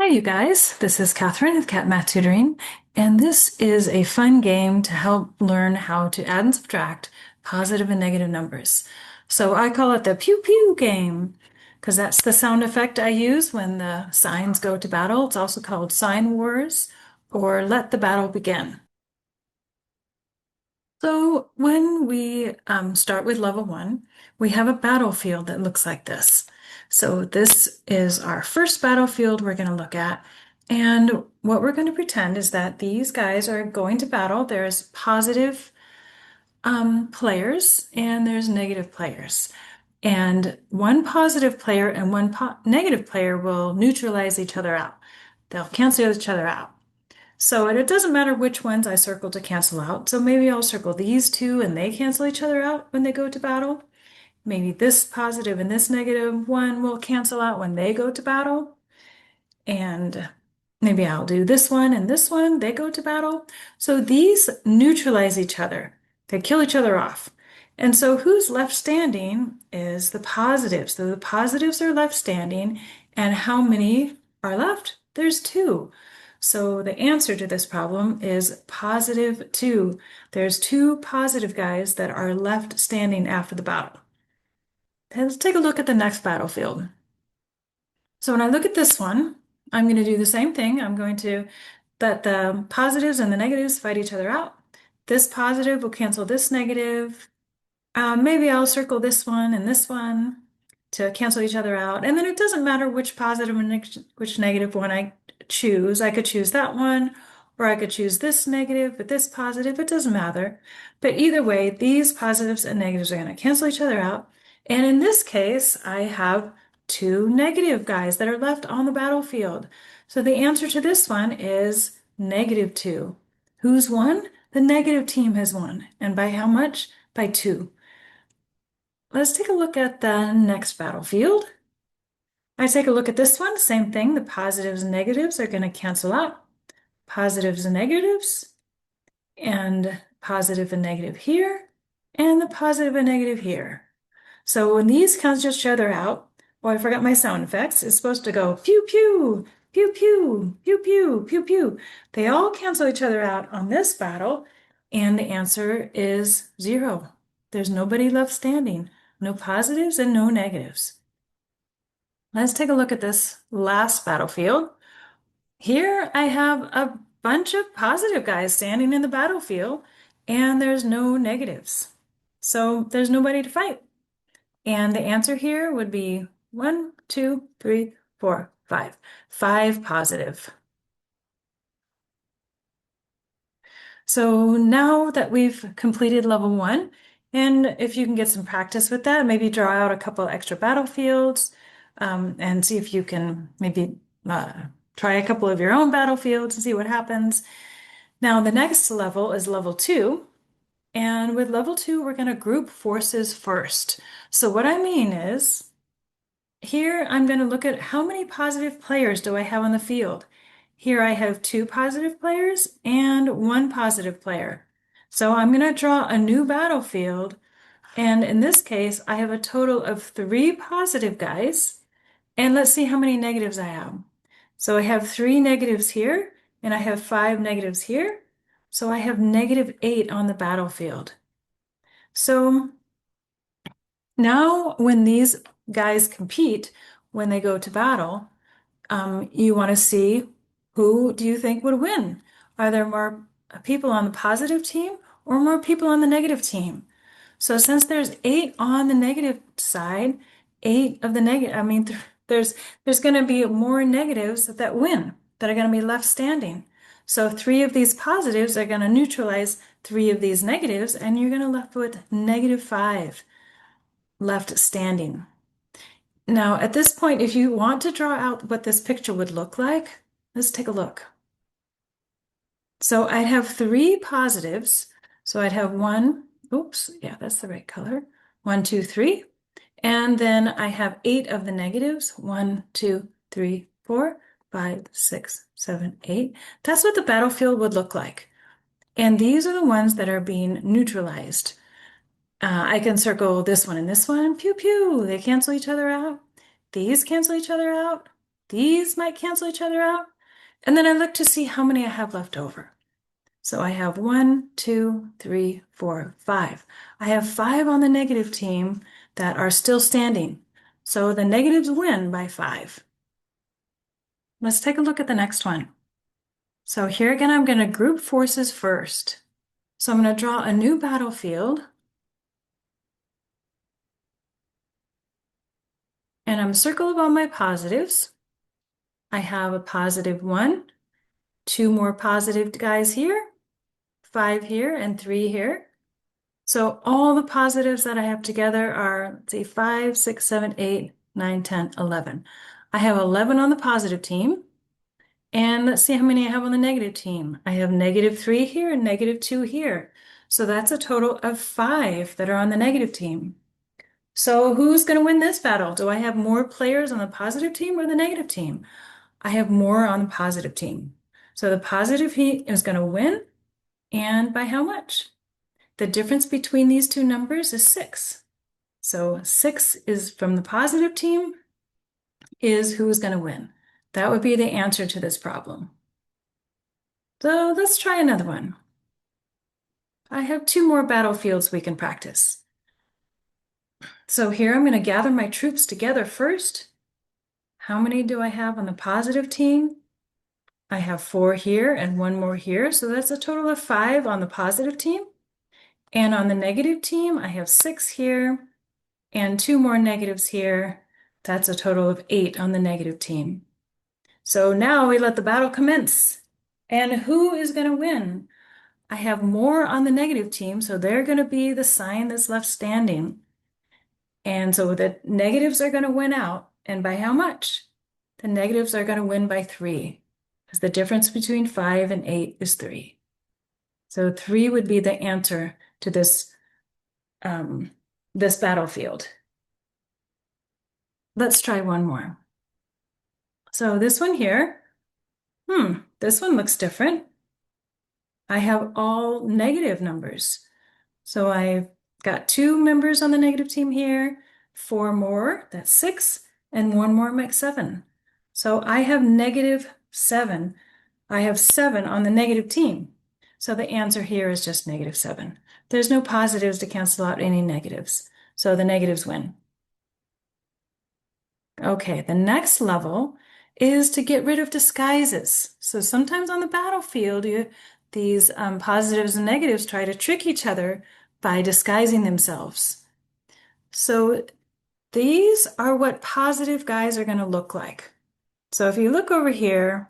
Hi, you guys. This is Catherine with Cat Math Tutoring, and this is a fun game to help learn how to add and subtract positive and negative numbers. So I call it the pew pew game because that's the sound effect I use when the signs go to battle. It's also called Sign Wars or Let the Battle Begin. So when we start with level one, we have a battlefield that looks like this. So this is our first battlefield we're going to look at. And what we're going to pretend is that these guys are going to battle. There's positive players and there's negative players. And one positive player and one negative player will neutralize each other out. They'll cancel each other out. So it doesn't matter which ones I circle to cancel out. So maybe I'll circle these two and they cancel each other out when they go to battle. Maybe this positive and this negative one will cancel out when they go to battle. And maybe I'll do this one, they go to battle. So these neutralize each other. They kill each other off. And so who's left standing is the positives. So the positives are left standing. And how many are left? There's two. So the answer to this problem is positive two. There's two positive guys that are left standing after the battle. Let's take a look at the next battlefield. So when I look at this one, I'm going to do the same thing. I'm going to let the positives and the negatives fight each other out. This positive will cancel this negative. Maybe I'll circle this one and this one to cancel each other out. And then it doesn't matter which positive and which negative one I choose. I could choose that one, or I could choose this negative with this positive. It doesn't matter. But either way, these positives and negatives are going to cancel each other out. And in this case, I have two negative guys that are left on the battlefield. So the answer to this one is negative two. Who's won? The negative team has won. And by how much? By two. Let's take a look at the next battlefield. I take a look at this one, same thing. The positives and negatives are going to cancel out. Positives and negatives, and positive and negative here, and the positive and negative here. So when these cancel each other out, oh, I forgot my sound effects. It's supposed to go pew pew, pew pew, pew pew, pew pew. They all cancel each other out on this battle, and the answer is zero. There's nobody left standing. No positives and no negatives. Let's take a look at this last battlefield. Here I have a bunch of positive guys standing in the battlefield, and there's no negatives. So there's nobody to fight. And the answer here would be 1, 2, 3, 4, 5. 5 positive. So now that we've completed level one, and if you can get some practice with that, maybe draw out a couple extra battlefields, and see if you can maybe try a couple of your own battlefields and see what happens. Now, the next level is level two. And with level two, we're going to group forces first. So what I mean is, here I'm going to look at how many positive players do I have on the field. Here I have two positive players and one positive player. So I'm going to draw a new battlefield. And in this case, I have a total of 3 positive guys. And let's see how many negatives I have. So I have 3 negatives here, and I have 5 negatives here. So I have -8 on the battlefield. So now when these guys compete, when they go to battle, you want to see who do you think would win? Are there more people on the positive team or more people on the negative team? So since there's 8 on the negative side, 8 of the negative, I mean, there's going to be more negatives that win, that are going to be left standing. So 3 of these positives are going to neutralize 3 of these negatives, and you're going to left with -5 left standing. Now, at this point, if you want to draw out what this picture would look like, let's take a look. So I'd have 3 positives. So I'd have one, oops, yeah, that's the right color. 1, 2, 3. And then I have 8 of the negatives. 1, 2, 3, 4, 5, 6, 7, 8. That's what the battlefield would look like. And these are the ones that are being neutralized. I can circle this one and this one. Pew, pew. They cancel each other out. These cancel each other out. these might cancel each other out. And then I look to see how many I have left over. So I have 1, 2, 3, 4, 5. I have 5 on the negative team that are still standing. So the negatives win by 5. Let's take a look at the next one. So here again, I'm going to group forces first. So I'm going to draw a new battlefield. And I'm circling all my positives. I have a positive 1, 2 more positive guys here, 5 here, and 3 here. So all the positives that I have together are, let's see, 5, 6, 7, 8, 9, 10, 11. I have 11 on the positive team. And let's see how many I have on the negative team. I have -3 here and -2 here. So that's a total of 5 that are on the negative team. So who's going to win this battle? Do I have more players on the positive team or the negative team? I have more on the positive team. So the positive team is going to win. And by how much? The difference between these two numbers is 6. So 6 is from the positive team is who is going to win. That would be the answer to this problem. So let's try another one. I have 2 more battlefields we can practice. So here I'm going to gather my troops together first. How many do I have on the positive team? I have 4 here and 1 more here. So that's a total of 5 on the positive team. And on the negative team, I have 6 here and 2 more negatives here. That's a total of 8 on the negative team. So now we let the battle commence. And who is going to win? I have more on the negative team, so they're going to be the sign that's left standing. And so the negatives are going to win out. And by how much? The negatives are going to win by 3, because the difference between 5 and 8 is 3. So 3 would be the answer to this, this battlefield. Let's try one more. So this one here, this one looks different. I have all negative numbers. So I've got 2 members on the negative team here, 4 more, that's 6, and 1 more makes 7. So I have -7. I have 7 on the negative team. So the answer here is just -7. There's no positives to cancel out any negatives. So the negatives win. Okay, the next level is to get rid of disguises. So sometimes on the battlefield, these positives and negatives try to trick each other by disguising themselves. So these are what positive guys are going to look like. So if you look over here,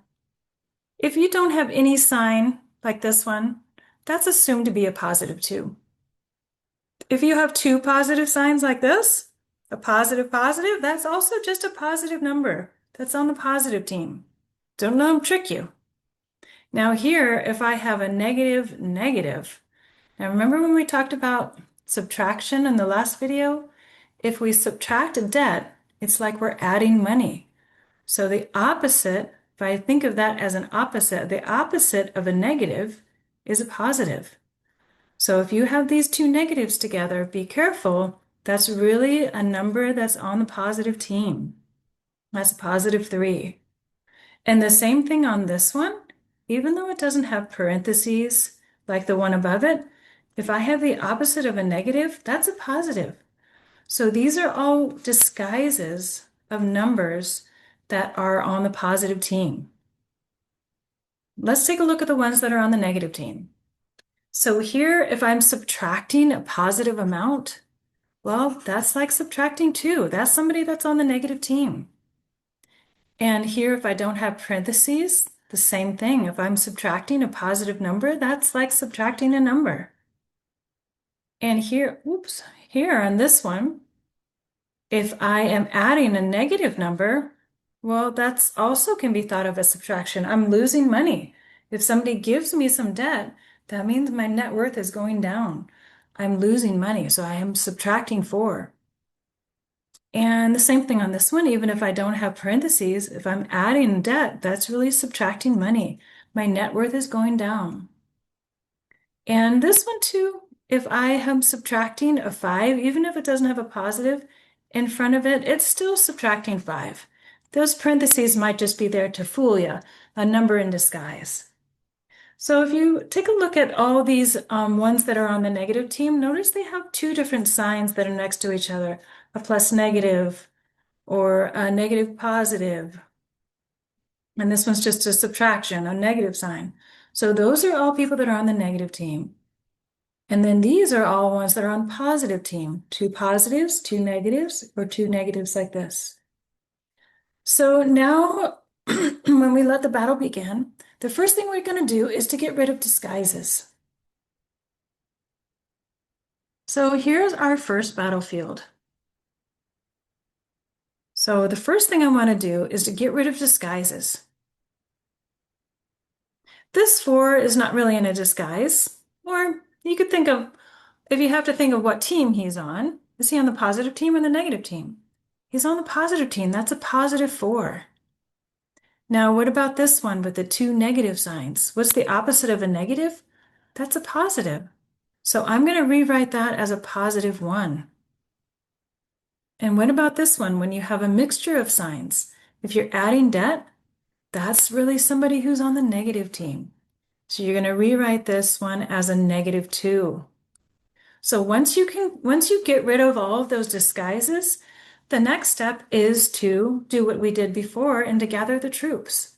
if you don't have any sign like this one, that's assumed to be a positive 2. If you have 2 positive signs like this, a positive positive, that's also just a positive number. That's on the positive team. Don't let them trick you. Now here, if I have a negative negative, now remember when we talked about subtraction in the last video? If we subtract a debt, it's like we're adding money. So the opposite, if I think of that as an opposite, the opposite of a negative is a positive. So if you have these 2 negatives together, be careful. That's really a number that's on the positive team. That's a positive 3. And the same thing on this one, even though it doesn't have parentheses like the one above it, if I have the opposite of a negative, that's a positive. So these are all disguises of numbers that are on the positive team. Let's take a look at the ones that are on the negative team. So here, if I'm subtracting a positive amount, well, that's like subtracting 2. That's somebody that's on the negative team. And here, if I don't have parentheses, the same thing. If I'm subtracting a positive number, that's like subtracting a number. And here, here on this one, if I am adding a negative number, well, that's also can be thought of as subtraction. I'm losing money. If somebody gives me some debt, that means my net worth is going down. I'm losing money, so I am subtracting 4. And the same thing on this one, even if I don't have parentheses, if I'm adding debt, that's really subtracting money. My net worth is going down. And this one too, if I am subtracting a 5, even if it doesn't have a positive in front of it, it's still subtracting 5. Those parentheses might just be there to fool you, a number in disguise. So if you take a look at all these ones that are on the negative team, notice they have two different signs that are next to each other, a plus negative or a negative positive. And this one's just a subtraction, a negative sign. So those are all people that are on the negative team. And then these are all ones that are on positive team, two positives, two negatives, or two negatives like this. So now when we let the battle begin, the first thing we're going to do is to get rid of disguises. So here's our first battlefield. So the first thing I want to do is to get rid of disguises. This 4 is not really in a disguise, or you could think of, if you have to think of what team he's on, is he on the positive team or the negative team? He's on the positive team. That's a positive 4. Now, what about this one with the two negative signs? What's the opposite of a negative? That's a positive. So I'm going to rewrite that as a positive 1. And what about this one when you have a mixture of signs? If you're adding debt, that's really somebody who's on the negative team. So you're going to rewrite this one as a negative 2. So once you get rid of all of those disguises, the next step is to do what we did before and to gather the troops.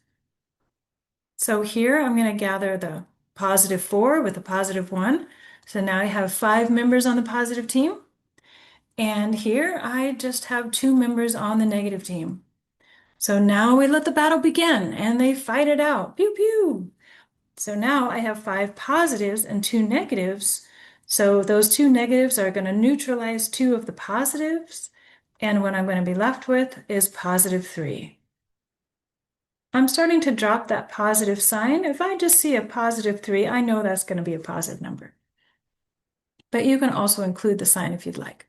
So here I'm going to gather the positive 4 with a positive 1. So now I have 5 members on the positive team. And here I just have 2 members on the negative team. So now we let the battle begin and they fight it out. Pew pew. So now I have 5 positives and 2 negatives. So those 2 negatives are going to neutralize 2 of the positives. And what I'm going to be left with is positive 3. I'm starting to drop that positive sign. If I just see a positive 3, I know that's going to be a positive number. But you can also include the sign if you'd like.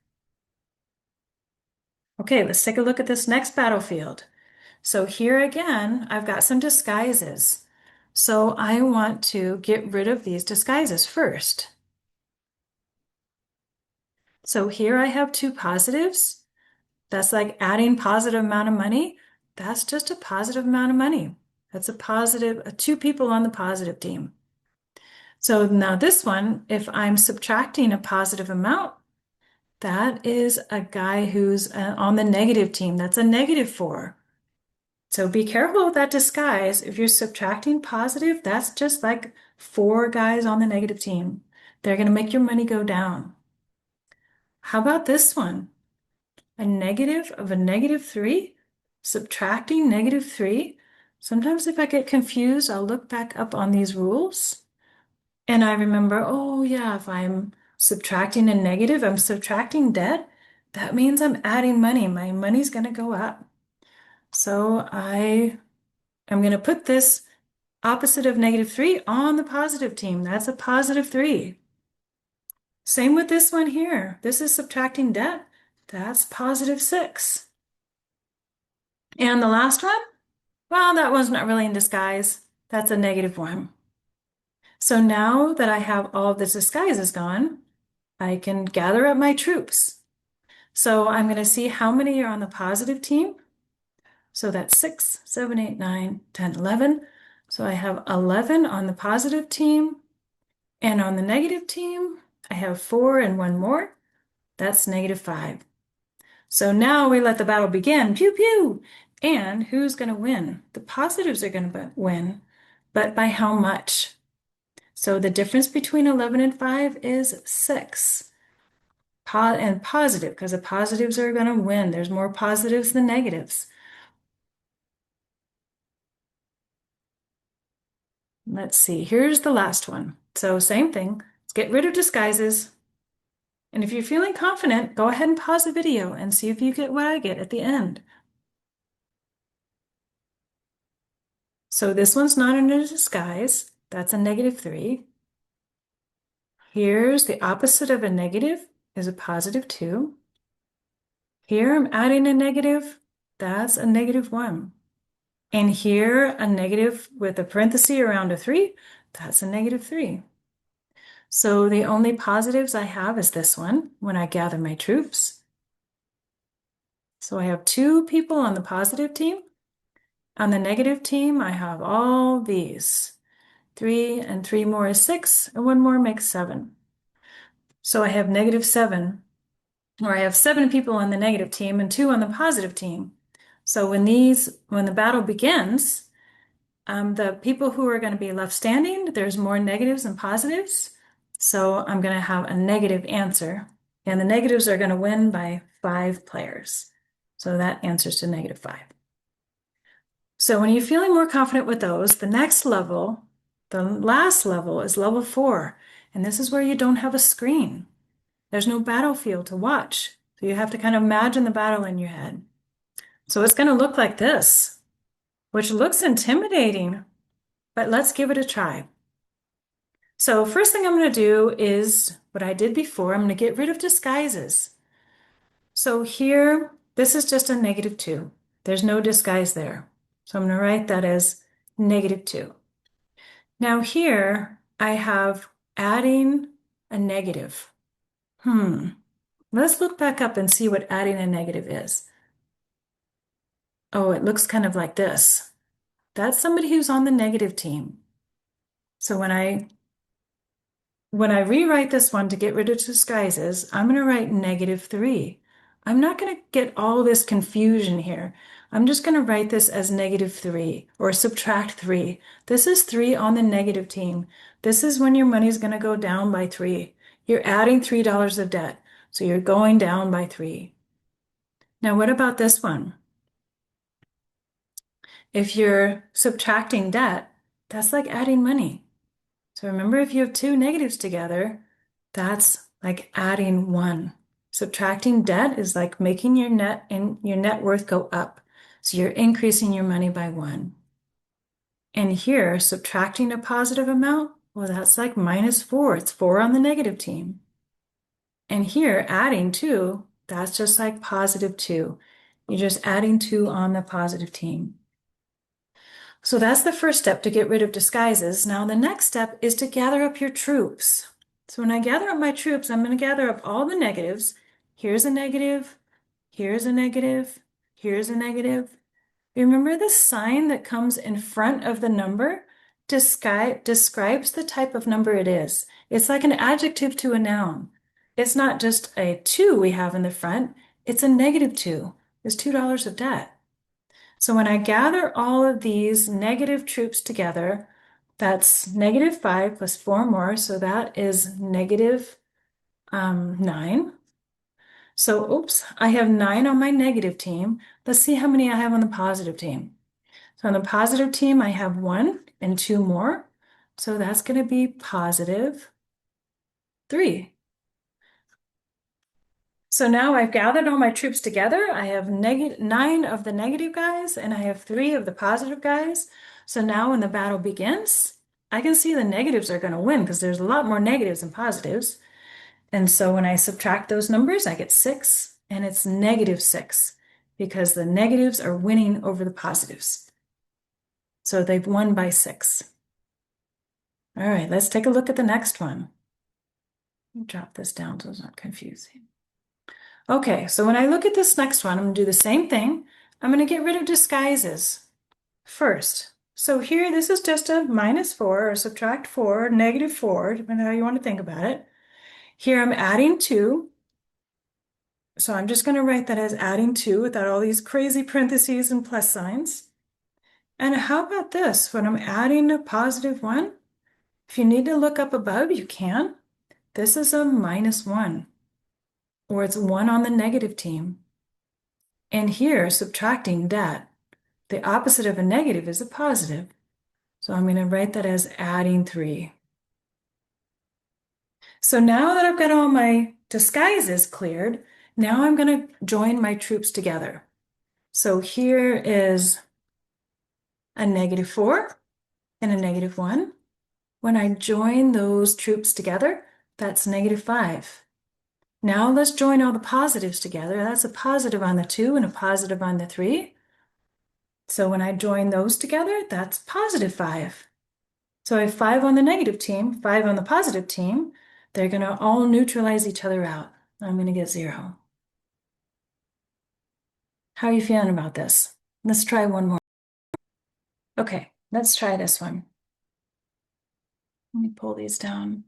Okay, let's take a look at this next battlefield. So here again, I've got some disguises. So I want to get rid of these disguises first. So here I have 2 positives. That's like adding positive amount of money. That's just a positive amount of money. That's a positive, 2 people on the positive team. So now this one, if I'm subtracting a positive amount, that is a guy who's on the negative team. That's a negative 4. So be careful with that disguise. If you're subtracting positive, that's just like 4 guys on the negative team. They're going to make your money go down. How about this one? A negative of a negative 3? Subtracting negative 3? Sometimes if I get confused, I'll look back up on these rules and I remember, oh yeah, if I'm subtracting a negative, I'm subtracting debt. That means I'm adding money. My money's going to go up. So I'm going to put this opposite of negative 3 on the positive team. That's a positive 3. Same with this one here. This is subtracting debt. That's positive 6. And the last one? Well, that one's not really in disguise. That's a negative 1. So now that I have all of the disguises gone, I can gather up my troops. So I'm going to see how many are on the positive team. So that's 6, 7, 8, 9, 10, 11. So I have 11 on the positive team. And on the negative team, I have 4 and 1 more. That's negative 5. So now we let the battle begin. Pew pew. And who's going to win? The positives are going to win, but by how much? So the difference between 11 and 5 is 6. And positive, because the positives are going to win. There's more positives than negatives. Let's see, here's the last one. So same thing, let's get rid of disguises. And if you're feeling confident, go ahead and pause the video and see if you get what I get at the end. So this one's not in a disguise. That's a negative 3. Here's the opposite of a negative is a positive 2. Here I'm adding a negative. That's a negative 1. And here a negative with a parenthesis around a 3. That's a negative 3. So the only positives I have is this one when I gather my troops. So I have 2 people on the positive team On the negative team, I have all these. 3 and 3 more is 6, and 1 more makes 7. So I have -7, or I have 7 people on the negative team and 2 on the positive team. So when the battle begins, the people who are going to be left standing, there's more negatives than positives. So I'm going to have a negative answer, and the negatives are going to win by 5 players. So that answers to -5. So when you're feeling more confident with those, the next level, the last level is level 4. And this is where you don't have a screen. There's no battlefield to watch. So you have to kind of imagine the battle in your head. So it's going to look like this, which looks intimidating, but let's give it a try. So first thing I'm going to do is what I did before. I'm going to get rid of disguises. So here, this is just a -2. There's no disguise there. So I'm going to write that as -2. Now here, I have adding a negative. Let's look back up and see what adding a negative is. Oh, it looks kind of like this. That's somebody who's on the negative team. So when I rewrite this one to get rid of disguises, I'm going to write -3. I'm not going to get all this confusion here. I'm just going to write this as -3 or subtract 3. This is 3 on the negative team. This is when your money's going to go down by 3. You're adding $3 of debt, so you're going down by 3. Now, what about this one? If you're subtracting debt, that's like adding money. So remember, if you have 2 negatives together, that's like adding 1. Subtracting debt is like making your net worth go up. So you're increasing your money by 1. And here, subtracting a positive amount, well, that's like -4. It's 4 on the negative team. And here, adding 2, that's just like +2. You're just adding 2 on the positive team. So that's the first step to get rid of disguises. Now the next step is to gather up your troops. So when I gather up my troops, I'm going to gather up all the negatives. Here's a negative, here's a negative, here's a negative. Remember the sign that comes in front of the number describes the type of number it is. It's like an adjective to a noun. It's not just a 2 we have in the front, it's a -2. It's $2 of debt. So when I gather all of these negative troops together, that's -5 plus 4 more, so that is -9. So, oops, I have 9 on my negative team. Let's see how many I have on the positive team. So on the positive team, I have 1 and 2 more. So that's going to be +3. So now I've gathered all my troops together. I have 9 of the negative guys and I have 3 of the positive guys. So now when the battle begins, I can see the negatives are going to win because there's a lot more negatives than positives. And so when I subtract those numbers, I get 6 and it's -6 because the negatives are winning over the positives. So they've won by 6. All right, let's take a look at the next one. Let me drop this down so it's not confusing. Okay, so when I look at this next one, I'm going to do the same thing. I'm going to get rid of disguises first. So here, this is just a -4 or subtract 4, -4, depending on how you want to think about it. Here I'm adding 2. So I'm just going to write that as adding 2 without all these crazy parentheses and plus signs. And how about this? When I'm adding a +1, if you need to look up above, you can. This is a -1. Or it's 1 on the negative team. And here, subtracting that, the opposite of a negative is a positive. So I'm going to write that as adding 3. So now that I've got all my disguises cleared, now I'm going to join my troops together. So here is a -4 and a -1. When I join those troops together, that's -5. Now let's join all the positives together. That's a positive on the 2 and a positive on the 3. So when I join those together, that's +5. So I have 5 on the negative team, 5 on the positive team. They're going to all neutralize each other out. I'm going to get 0. How are you feeling about this? Let's try one more. Okay, let's try this one. Let me pull these down.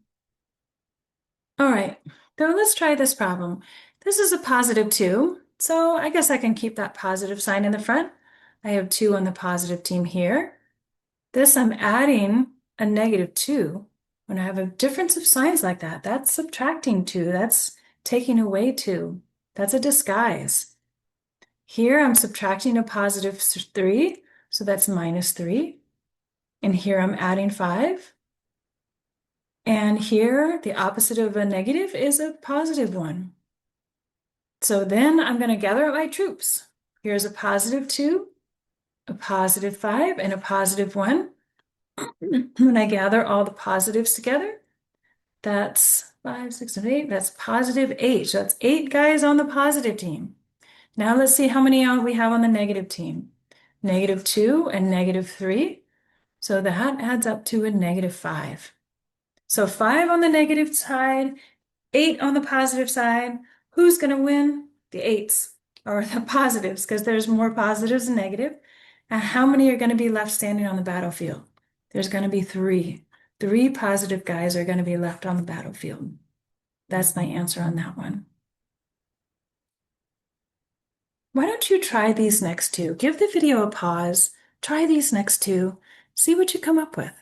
All right, so let's try this problem. This is a positive 2, so I guess I can keep that positive sign in the front. I have 2 on the positive team here. This, I'm adding a negative 2. When I have a difference of signs like that, that's subtracting 2. That's taking away 2. That's a disguise. Here, I'm subtracting a positive 3, so that's minus 3. And here, I'm adding 5. And here, the opposite of a negative is a positive 1. So then I'm going to gather up my troops. Here's a positive 2, a positive 5, and a positive 1. When I gather all the positives together, that's 5, 6, and 8. That's positive 8. So that's 8 guys on the positive team. Now let's see how many we have on the negative team. Negative 2 and negative 3. So that adds up to a negative 5. So 5 on the negative side, 8 on the positive side. Who's going to win? The 8s, or the positives, because there's more positives than negative. And how many are going to be left standing on the battlefield? There's going to be 3. 3 positive guys are going to be left on the battlefield. That's my answer on that one. Why don't you try these next two? Give the video a pause, try these next two, see what you come up with.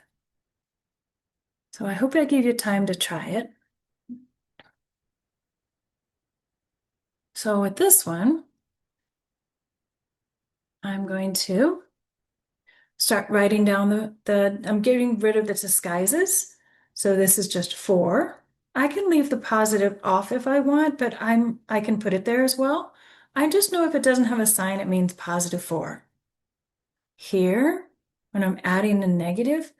So I hope I gave you time to try it. So with this one, I'm going to start writing down I'm getting rid of the disguises. So this is just 4. I can leave the positive off if I want, but I can put it there as well. I just know if it doesn't have a sign, it means positive 4. Here, when I'm adding a negative,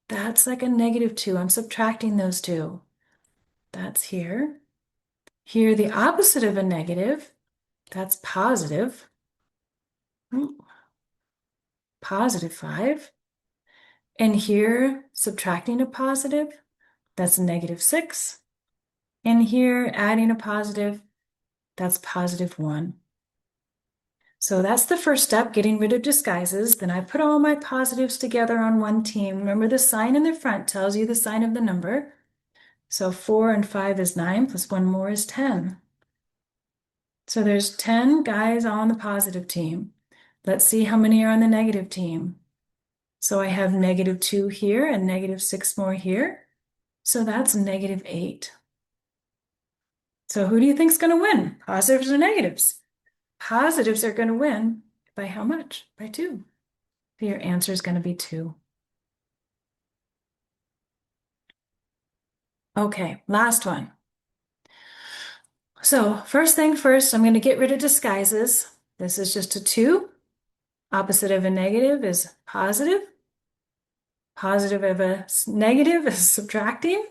that's like a negative 2. I'm subtracting those 2. That's here. Here, the opposite of a negative, that's positive. Positive 5. And here, subtracting a positive, that's negative 6. And here, adding a positive, that's positive 1. So that's the first step, getting rid of disguises. Then I put all my positives together on one team. Remember, the sign in the front tells you the sign of the number. So 4 and 5 is 9, plus 1 more is 10. So there's 10 guys on the positive team. Let's see how many are on the negative team. So I have negative 2 here and negative 6 more here. So that's negative 8. So who do you think is going to win? Positives or negatives? Positives are going to win by how much? By 2. So your answer is going to be 2. Okay, last one. So first thing first, I'm going to get rid of disguises. This is just a 2. Opposite of a negative is positive. Positive of a negative is subtracting.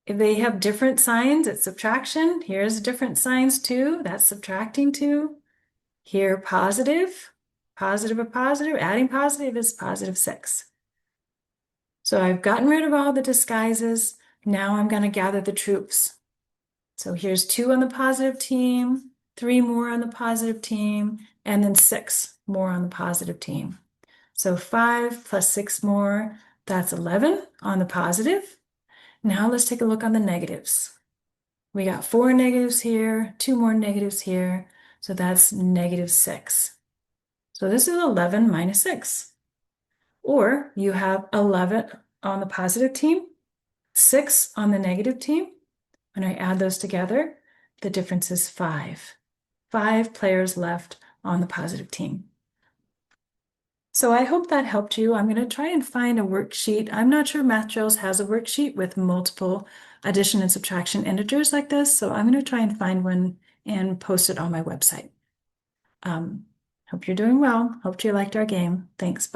If they have different signs, it's subtraction. Here's different signs too. That's subtracting 2. Here, positive. Positive of positive. Adding positive is positive 6. So I've gotten rid of all the disguises. Now I'm going to gather the troops. So here's 2 on the positive team, 3 more on the positive team, and then 6 more on the positive team. So 5 plus 6 more, that's 11 on the positive. Now let's take a look on the negatives. We got 4 negatives here, 2 more negatives here, so that's negative 6. So this is 11 minus 6. Or you have 11 on the positive team, 6 on the negative team. When I add those together, the difference is 5. 5 players left on the positive team. So I hope that helped you. I'm going to try and find a worksheet. I'm not sure Math Drills has a worksheet with multiple addition and subtraction integers like this, so I'm going to try and find one and post it on my website. Hope you're doing well. Hope you liked our game. Thanks. Bye.